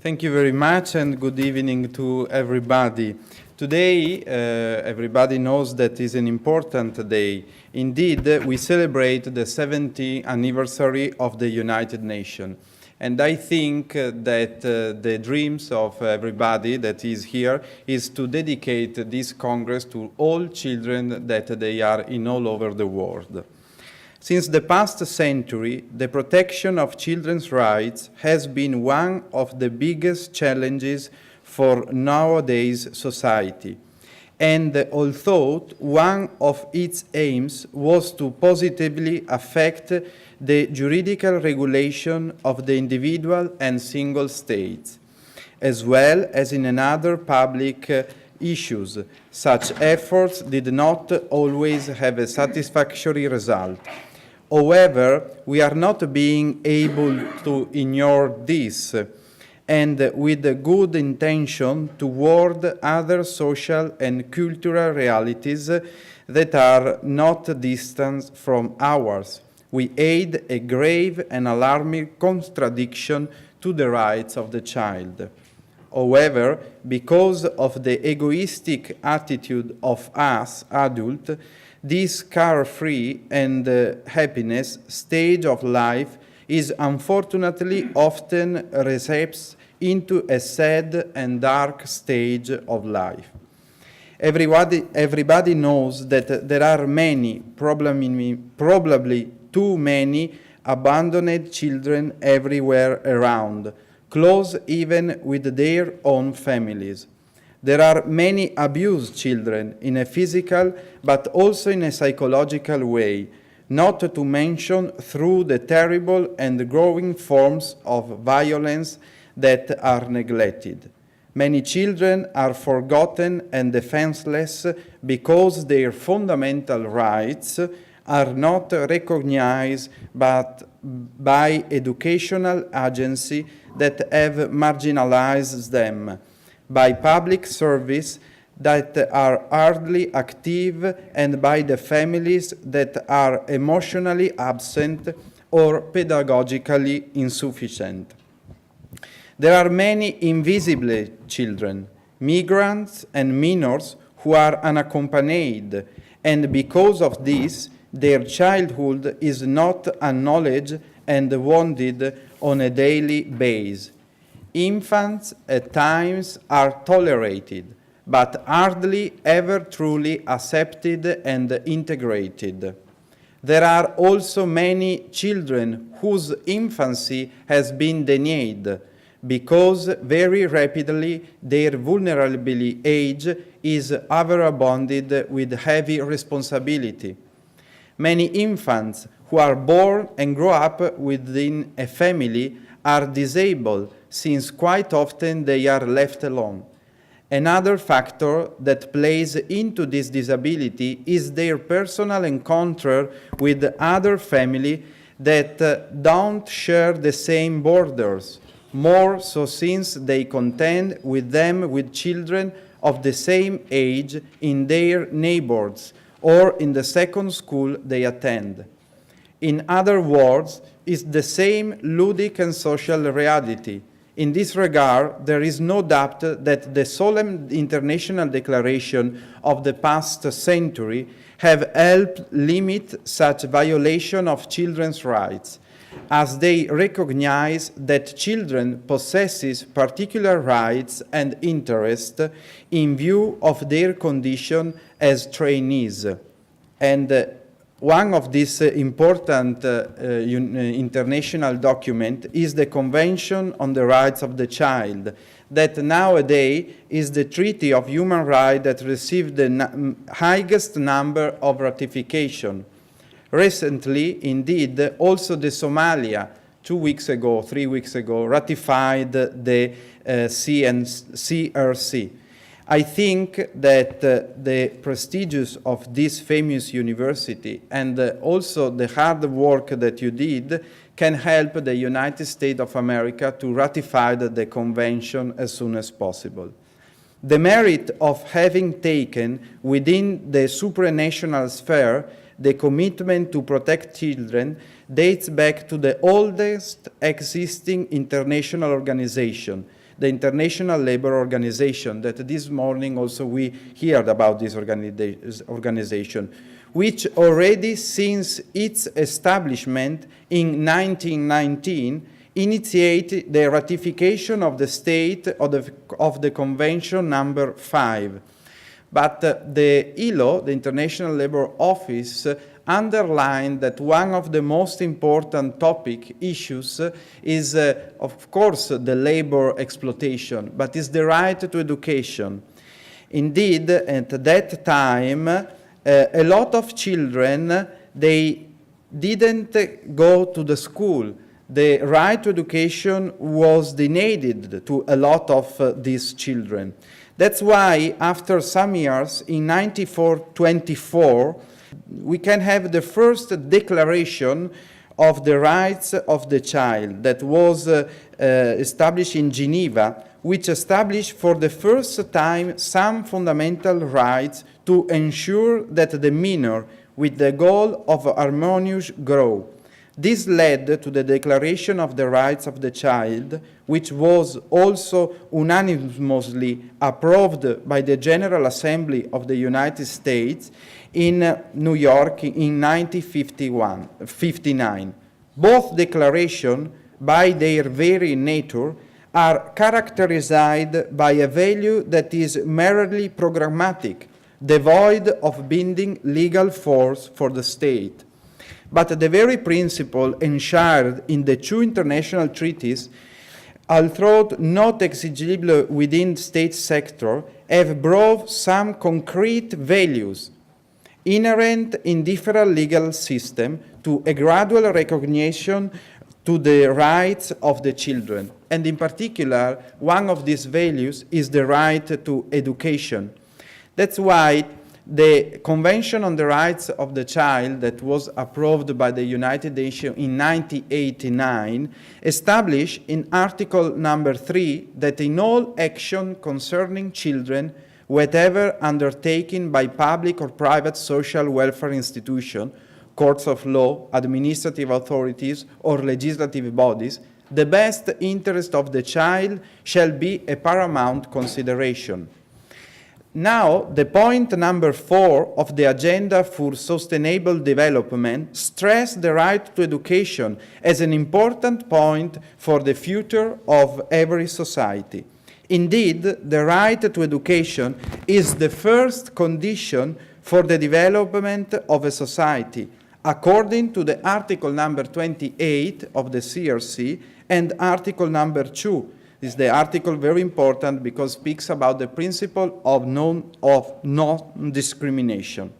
Thank you very much and good evening to everybody. Today, everybody knows that is an important day. Indeed, we celebrate the 70th anniversary of the United Nations. And I think that the dreams of everybody that is here is to dedicate this Congress to all children that they are in all over the world. Since the past century, the protection of children's rights has been one of the biggest challenges for nowadays society. And although one of its aims was to positively affect the juridical regulation of the individual and single states, as well as in another public issues, such efforts did not always have a satisfactory result. However, we are not being able to ignore this, and with a good intention toward other social and cultural realities that are not distant from ours, we aid a grave and alarming contradiction to the rights of the child. However, because of the egoistic attitude of us adults, this carefree and happiness stage of life is unfortunately often reshaped into a sad and dark stage of life. Everybody knows that there are many, probably too many, abandoned children everywhere around, close even with their own families. There are many abused children in a physical but also in a psychological way, not to mention through the terrible and growing forms of violence that are neglected. Many children are forgotten and defenseless because their fundamental rights are not recognized but by educational agencies that have marginalized them, by public service that are hardly active, and by the families that are emotionally absent or pedagogically insufficient. There are many invisible children, migrants and minors who are unaccompanied, and because of this, their childhood is not acknowledged and wounded on a daily basis. Infants at times are tolerated, but hardly ever truly accepted and integrated. There are also many children whose infancy has been denied because very rapidly their vulnerable age is overabundant with heavy responsibility. Many infants who are born and grow up within a family are disabled, since quite often they are left alone. Another factor that plays into this disability is their personal encounter with other families that don't share the same borders, more so since they contend with them with children of the same age in their neighborhoods or in the second school they attend. In other words, it's the same ludic and social reality. In this regard, there is no doubt that the solemn international declaration of the past century have helped limit such violation of children's rights, as they recognize that children possess particular rights and interests in view of their condition as trainees. And one of these important international documents is the Convention on the Rights of the Child, that nowadays is the Treaty of Human Rights that received the highest number of ratification. Recently, indeed, also the Somalia, 3 weeks ago, ratified the CRC. I think that the prestigious of this famous university and also the hard work that you did can help the United States of America to ratify the convention as soon as possible. The merit of having taken within the supranational sphere the commitment to protect children dates back to the oldest existing international organization, the International Labour Organization, that this morning also we heard about this organization, which already since its establishment in 1919 initiated the ratification of the state of the Convention number 5. But the ILO, the International Labour Office, underlined that one of the most important issues is, of course, the labor exploitation, but is the right to education. Indeed, at that time, a lot of children, they didn't go to the school. The right to education was denied to a lot of these children. That's why, after some years, in 1924, we can have the first declaration of the rights of the child that was established in Geneva, which established for the first time some fundamental rights to ensure that the minor, with the goal of harmonious growth. This led to the Declaration of the Rights of the Child, which was also unanimously approved by the General Assembly of the United States in New York in 1959. Both declarations, by their very nature, are characterized by a value that is merely programmatic, devoid of binding legal force for the state. But the very principle enshrined in the two international treaties, although not exigible within the state sector, have brought some concrete values inherent in different legal systems to a gradual recognition to the rights of the children. And in particular, one of these values is the right to education. That's why the Convention on the Rights of the Child that was approved by the United Nations in 1989 established in Article number 3 that in all action concerning children, whatever undertaken by public or private social welfare institutions, courts of law, administrative authorities, or legislative bodies, the best interest of the child shall be a paramount consideration. Now, the point number 4 of the Agenda for Sustainable Development stressed the right to education as an important point for the future of every society. Indeed, the right to education is the first condition for the development of a society, according to the Article number 28 of the CRC and Article number 2. This is the article very important because it speaks about the principle of non-discrimination.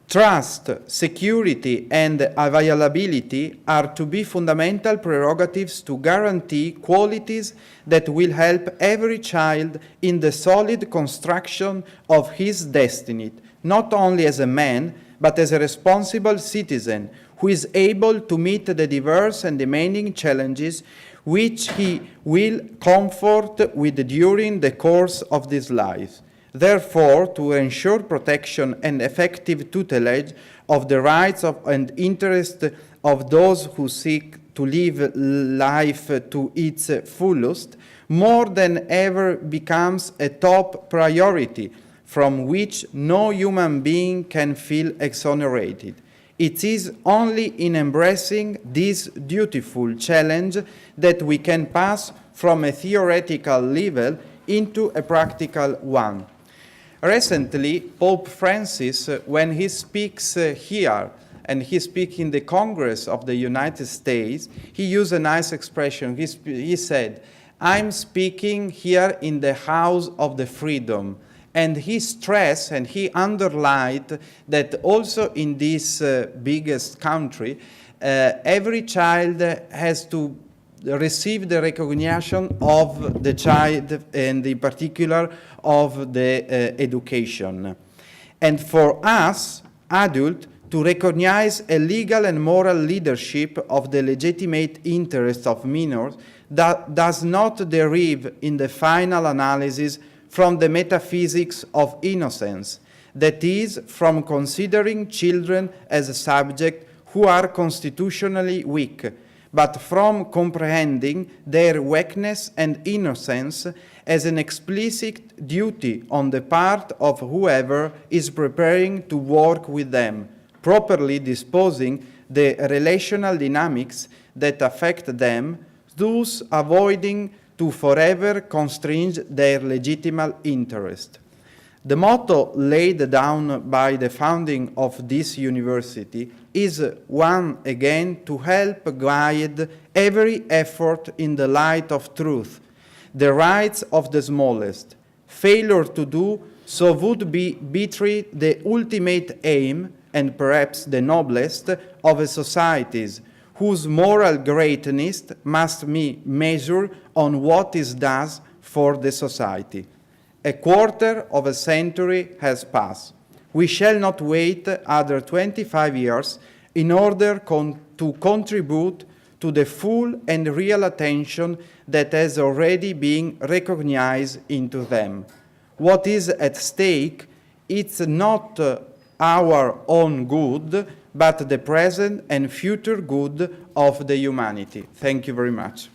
Trust, security, and availability are to be fundamental prerogatives to guarantee qualities that will help every child in the solid construction of his destiny, not only as a man, but as a responsible citizen who is able to meet the diverse and demanding challenges which he will confront with during the course of this life. Therefore, to ensure protection and effective tutelage of the rights and interests of those who seek to live life to its fullest, more than ever becomes a top priority from which no human being can feel exonerated. It is only in embracing this dutiful challenge that we can pass from a theoretical level into a practical one. Recently, Pope Francis, when he speaks here, and he speaks in the Congress of the United States, he used a nice expression. He said, "I'm speaking here in the house of the freedom." And he stressed and he underlined that also in this biggest country, every child has to receive the recognition of the child and in particular of the education. And for us, adults, to recognize a legal and moral leadership of the legitimate interests of minors that does not derive in the final analysis from the metaphysics of innocence, that is, from considering children as a subject who are constitutionally weak, but from comprehending their weakness and innocence as an explicit duty on the part of whoever is preparing to work with them, properly disposing the relational dynamics that affect them, thus avoiding to forever constrain their legitimate interest. The motto laid down by the founding of this university is one again to help guide every effort in the light of truth, the rights of the smallest. Failure to do so would be betray the ultimate aim and perhaps the noblest of a societies whose moral greatness must be measured on what is done for the society. A quarter of a century has passed. We shall not wait other 25 years in order to contribute to the full and real attention that has already been recognized into them. What is at stake, it's not our own good, but the present and future good of the humanity. Thank you very much.